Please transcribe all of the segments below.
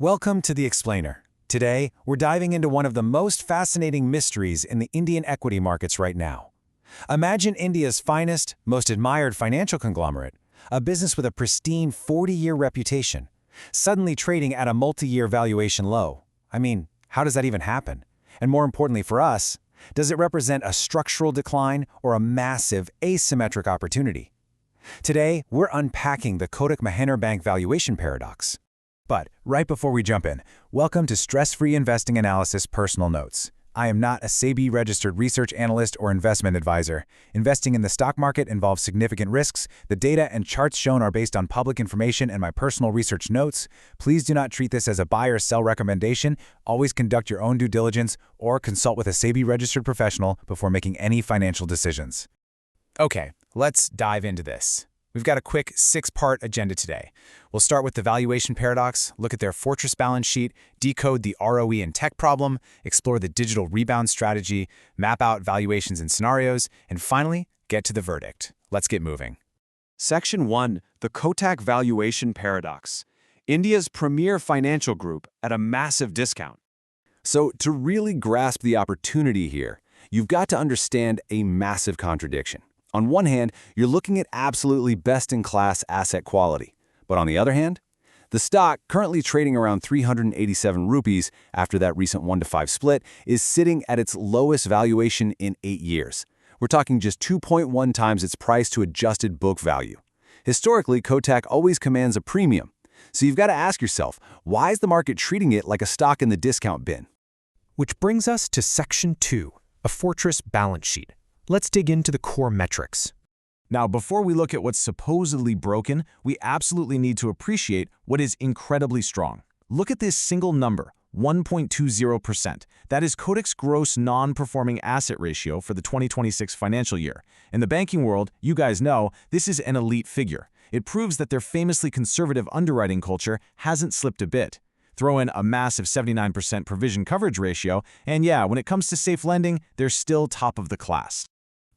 Welcome to The Explainer. Today, we're diving into one of the most fascinating mysteries in the Indian equity markets right now. Imagine India's finest, most admired financial conglomerate, a business with a pristine 40-year reputation, suddenly trading at a multi-year valuation low. I mean, how does that even happen? And more importantly for us, does it represent a structural decline or a massive asymmetric opportunity? Today, we're unpacking the Kotak Mahindra Bank valuation paradox. But right before we jump in, welcome to Stress-Free Investing Analysis Personal Notes. I am not a SEBI-registered research analyst or investment advisor. Investing in the stock market involves significant risks. The data and charts shown are based on public information and my personal research notes. Please do not treat this as a buy or sell recommendation. Always conduct your own due diligence or consult with a SEBI-registered professional before making any financial decisions. Okay, let's dive into this. We've got a quick 6-part agenda today. We'll start with the valuation paradox, look at their fortress balance sheet, decode the ROE and tech problem, explore the digital rebound strategy, map out valuations and scenarios, and finally, get to the verdict. Let's get moving. Section 1. The Kotak Valuation Paradox. India's premier financial group at a massive discount. So, to really grasp the opportunity here, you've got to understand a massive contradiction. On one hand, you're looking at absolutely best-in-class asset quality. But on the other hand, the stock, currently trading around 387 rupees after that recent 1-to-5 split, is sitting at its lowest valuation in 8 years. We're talking just 2.1 times its price to adjusted book value. Historically, Kotak always commands a premium. So you've got to ask yourself, why is the market treating it like a stock in the discount bin? Which brings us to Section 2, a fortress balance sheet. Let's dig into the core metrics. Now, before we look at what's supposedly broken, we absolutely need to appreciate what is incredibly strong. Look at this single number, 1.20%. That is Kotak's gross non-performing asset ratio for the 2026 financial year. In the banking world, you guys know, this is an elite figure. It proves that their famously conservative underwriting culture hasn't slipped a bit. Throw in a massive 79% provision coverage ratio, and yeah, when it comes to safe lending, they're still top of the class.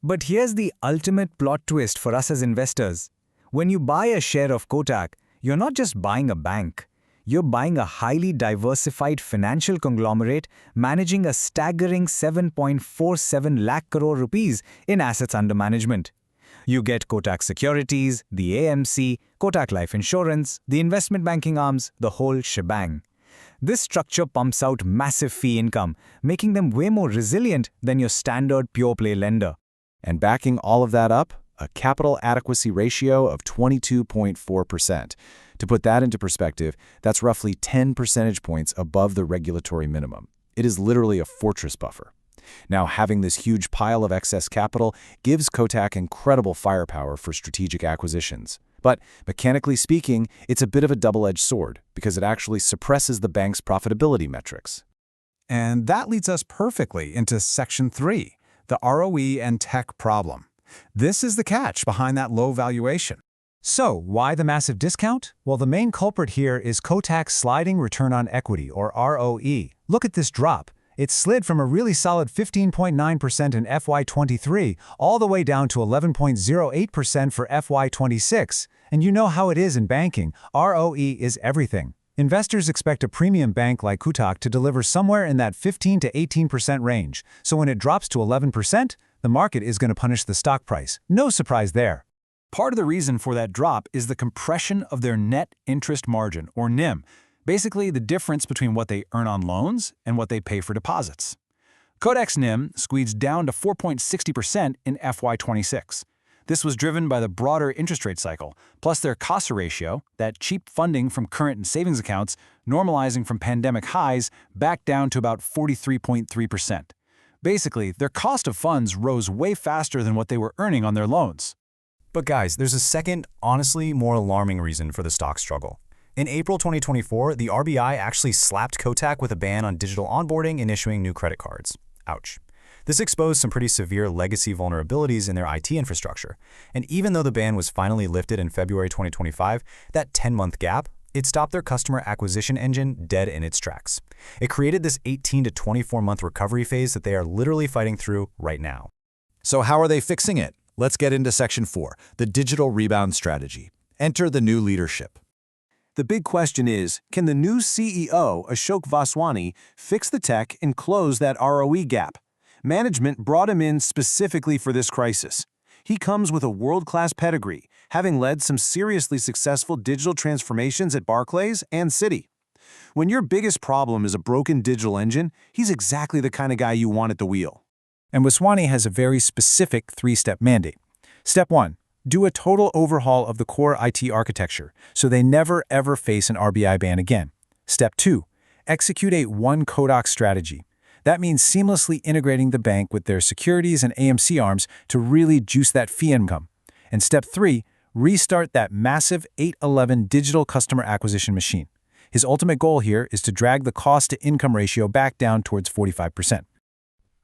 But here's the ultimate plot twist for us as investors. When you buy a share of Kotak, you're not just buying a bank. You're buying a highly diversified financial conglomerate managing a staggering 7.47 lakh crore rupees in assets under management. You get Kotak Securities, the AMC, Kotak Life Insurance, the investment banking arms, the whole shebang. This structure pumps out massive fee income, making them way more resilient than your standard pure-play lender. And backing all of that up, a capital adequacy ratio of 22.4%. To put that into perspective, that's roughly 10 percentage points above the regulatory minimum. It is literally a fortress buffer. Now, having this huge pile of excess capital gives Kotak incredible firepower for strategic acquisitions. But mechanically speaking, it's a bit of a double-edged sword because it actually suppresses the bank's profitability metrics. And that leads us perfectly into Section 3, the ROE and tech problem. This is the catch behind that low valuation. So, why the massive discount? Well, the main culprit here is Kotak's sliding return on equity, or ROE. Look at this drop. It slid from a really solid 15.9% in FY23 all the way down to 11.08% for FY26. And you know how it is in banking. ROE is everything. Investors expect a premium bank like Kotak to deliver somewhere in that 15 to 18% range. So when it drops to 11%, the market is going to punish the stock price. No surprise there. Part of the reason for that drop is the compression of their net interest margin, or NIM. Basically, the difference between what they earn on loans and what they pay for deposits. Kotak's NIM squeezed down to 4.60% in FY26. This was driven by the broader interest rate cycle, plus their CASA ratio, that cheap funding from current and savings accounts, normalizing from pandemic highs back down to about 43.3%. Basically, their cost of funds rose way faster than what they were earning on their loans. But guys, there's a second, honestly more alarming reason for the stock struggle. In April 2024, the RBI actually slapped Kotak with a ban on digital onboarding and issuing new credit cards. Ouch. This exposed some pretty severe legacy vulnerabilities in their IT infrastructure. And even though the ban was finally lifted in February 2025, that 10-month gap, it stopped their customer acquisition engine dead in its tracks. It created this 18 to 24-month recovery phase that they are literally fighting through right now. So how are they fixing it? Let's get into Section 4, the digital rebound strategy. Enter the new leadership. The big question is, can the new CEO, Ashok Vaswani, fix the tech and close that ROE gap? Management brought him in specifically for this crisis. He comes with a world-class pedigree, having led some seriously successful digital transformations at Barclays and Citi. When your biggest problem is a broken digital engine, he's exactly the kind of guy you want at the wheel. And Vaswani has a very specific three-step mandate. Step 1. Do a total overhaul of the core IT architecture so they never ever face an RBI ban again. Step 2. Execute a one Kotak strategy. That means seamlessly integrating the bank with their securities and AMC arms to really juice that fee income. And Step 3. Restart that massive 811 digital customer acquisition machine. His ultimate goal here is to drag the cost-to-income ratio back down towards 45%.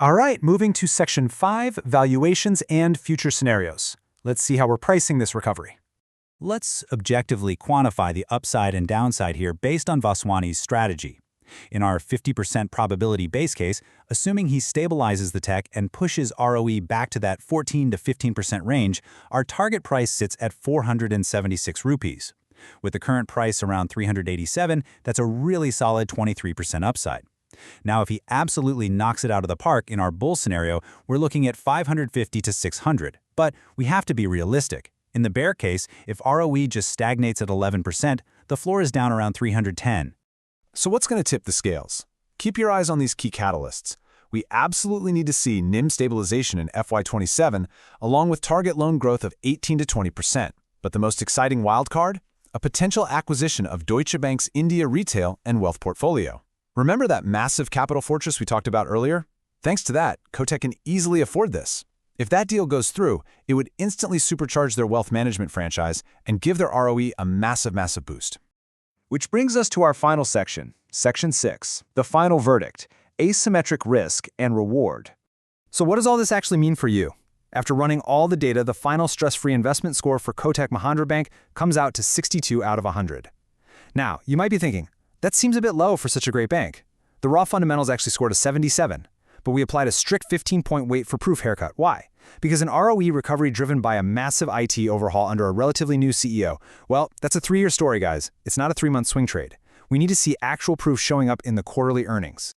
All right, moving to Section 5, Valuations and Future Scenarios. Let's see how we're pricing this recovery. Let's objectively quantify the upside and downside here based on Vaswani's strategy. In our 50% probability base case, assuming he stabilizes the tech and pushes ROE back to that 14 to 15% range, our target price sits at 476 rupees. With the current price around 387, that's a really solid 23% upside. Now, if he absolutely knocks it out of the park in our bull scenario, we're looking at 550 to 600. But we have to be realistic. In the bear case, if ROE just stagnates at 11%, the floor is down around 310. So what's going to tip the scales? Keep your eyes on these key catalysts. We absolutely need to see NIM stabilization in FY27, along with target loan growth of 18 to 20%. But the most exciting wildcard? A potential acquisition of Deutsche Bank's India retail and wealth portfolio. Remember that massive capital fortress we talked about earlier? Thanks to that, Kotak can easily afford this. If that deal goes through, it would instantly supercharge their wealth management franchise and give their ROE a massive boost. Which brings us to our final section, Section 6, the final verdict, asymmetric risk and reward. So what does all this actually mean for you? After running all the data, the final stress-free investment score for Kotak Mahindra Bank comes out to 62 out of 100. Now, you might be thinking, that seems a bit low for such a great bank. The raw fundamentals actually scored a 77, but we applied a strict 15-point weight for proof haircut. Why? Because an ROE recovery driven by a massive IT overhaul under a relatively new CEO, well, that's a 3-year story, guys. It's not a 3-month swing trade. We need to see actual proof showing up in the quarterly earnings.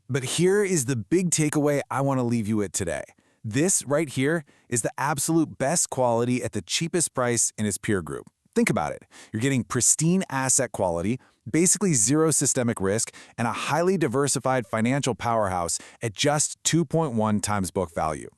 But here is the big takeaway I want to leave you with today. This right here is the absolute best quality at the cheapest price in its peer group. Think about it. You're getting pristine asset quality, basically zero systemic risk, and a highly diversified financial powerhouse at just 2.1 times book value.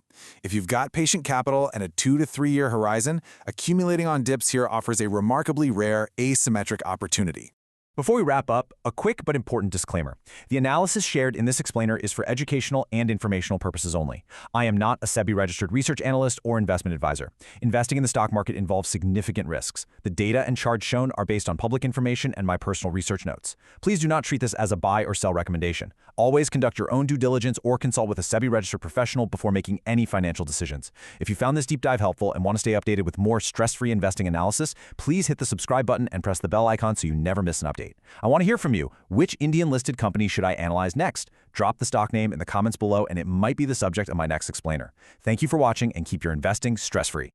If you've got patient capital and a 2 to 3 year horizon, accumulating on dips here offers a remarkably rare asymmetric opportunity. Before we wrap up, a quick but important disclaimer. The analysis shared in this explainer is for educational and informational purposes only. I am not a SEBI-registered research analyst or investment advisor. Investing in the stock market involves significant risks. The data and charts shown are based on public information and my personal research notes. Please do not treat this as a buy or sell recommendation. Always conduct your own due diligence or consult with a SEBI-registered professional before making any financial decisions. If you found this deep dive helpful and want to stay updated with more stress-free investing analysis, please hit the subscribe button and press the bell icon so you never miss an update. I want to hear from you. Which Indian-listed company should I analyze next? Drop the stock name in the comments below and it might be the subject of my next explainer. Thank you for watching and keep your investing stress-free.